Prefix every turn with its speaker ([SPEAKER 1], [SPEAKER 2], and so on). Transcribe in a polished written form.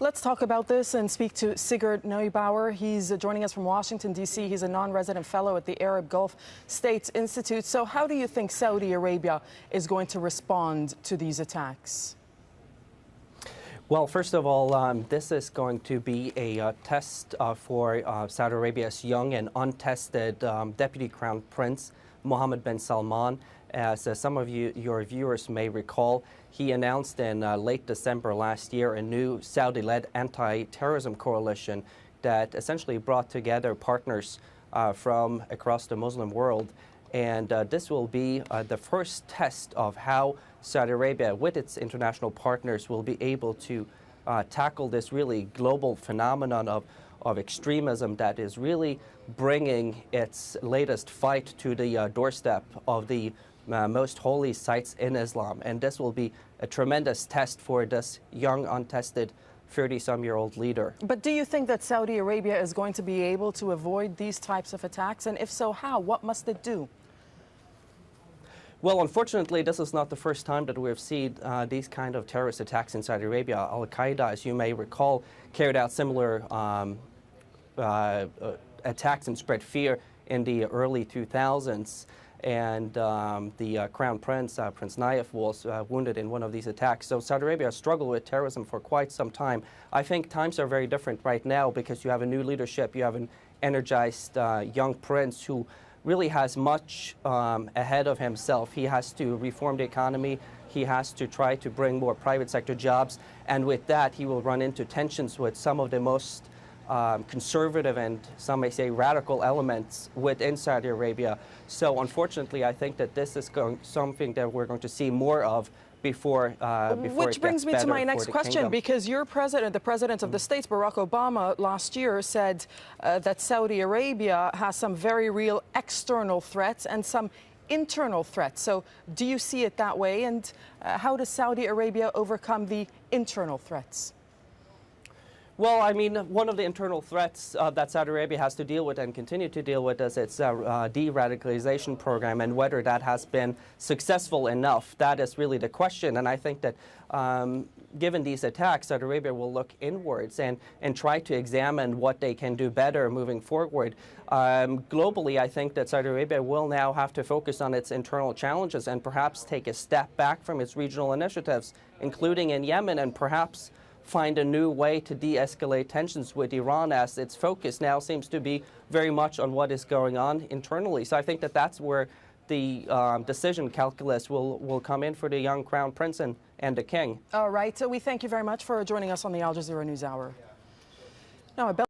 [SPEAKER 1] Let's talk about this and speak to Sigurd Neubauer. He's joining us from Washington, D.C. He's a non-resident fellow at the Arab Gulf States Institute. So how do you think Saudi Arabia is going to respond to these attacks?
[SPEAKER 2] Well, first of all, this is going to be a test for Saudi Arabia's young and untested Deputy Crown Prince, Mohammed bin Salman. As some of your viewers may recall, he announced in late December last year a new Saudi-led anti-terrorism coalition that essentially brought together partners from across the Muslim world. And this will be the first test of how Saudi Arabia, with its international partners, will be able to tackle this really global phenomenon of extremism that is really bringing its latest fight to the doorstep of the most holy sites in Islam. And this will be a tremendous test for this young, untested 30-some-year-old leader.
[SPEAKER 1] But do you think that Saudi Arabia is going to be able to avoid these types of attacks? And if so, how? What must it do?
[SPEAKER 2] Well, unfortunately, this is not the first time that we've seen these kind of terrorist attacks in Saudi Arabia. Al-Qaeda, as you may recall, carried out similar attacks and spread fear in the early 2000s. And the Crown Prince, Prince Nayef, was wounded in one of these attacks. So Saudi Arabia has struggled with terrorism for quite some time. I think times are very different right now because you have a new leadership, you have an energized young prince who really has much ahead of himself. He has to reform the economy. He has to try to bring more private sector jobs. And with that, he will run into tensions with some of the most conservative and some may say radical elements within Saudi Arabia. So unfortunately, I think that this is something that we're going to see more of before
[SPEAKER 1] Which brings me to my next question, because your president, the president of the States, Barack Obama, last year said that Saudi Arabia has some very real external threats and some internal threats. So do you see it that way? And how does Saudi Arabia overcome the internal threats?
[SPEAKER 2] Well, I mean, one of the internal threats that Saudi Arabia has to deal with and continue to deal with is its de-radicalization program, and whether that has been successful enough. That is really the question. And I think that given these attacks, Saudi Arabia will look inwards and try to examine what they can do better moving forward. Globally, I think that Saudi Arabia will now have to focus on its internal challenges and perhaps take a step back from its regional initiatives, including in Yemen, and perhaps find a new way to de-escalate tensions with Iran, as its focus now seems to be very much on what is going on internally. So I think that that's where the decision calculus will come in for the young Crown Prince and the King.
[SPEAKER 1] All right. So we thank you very much for joining us on the Al Jazeera News Hour. Now,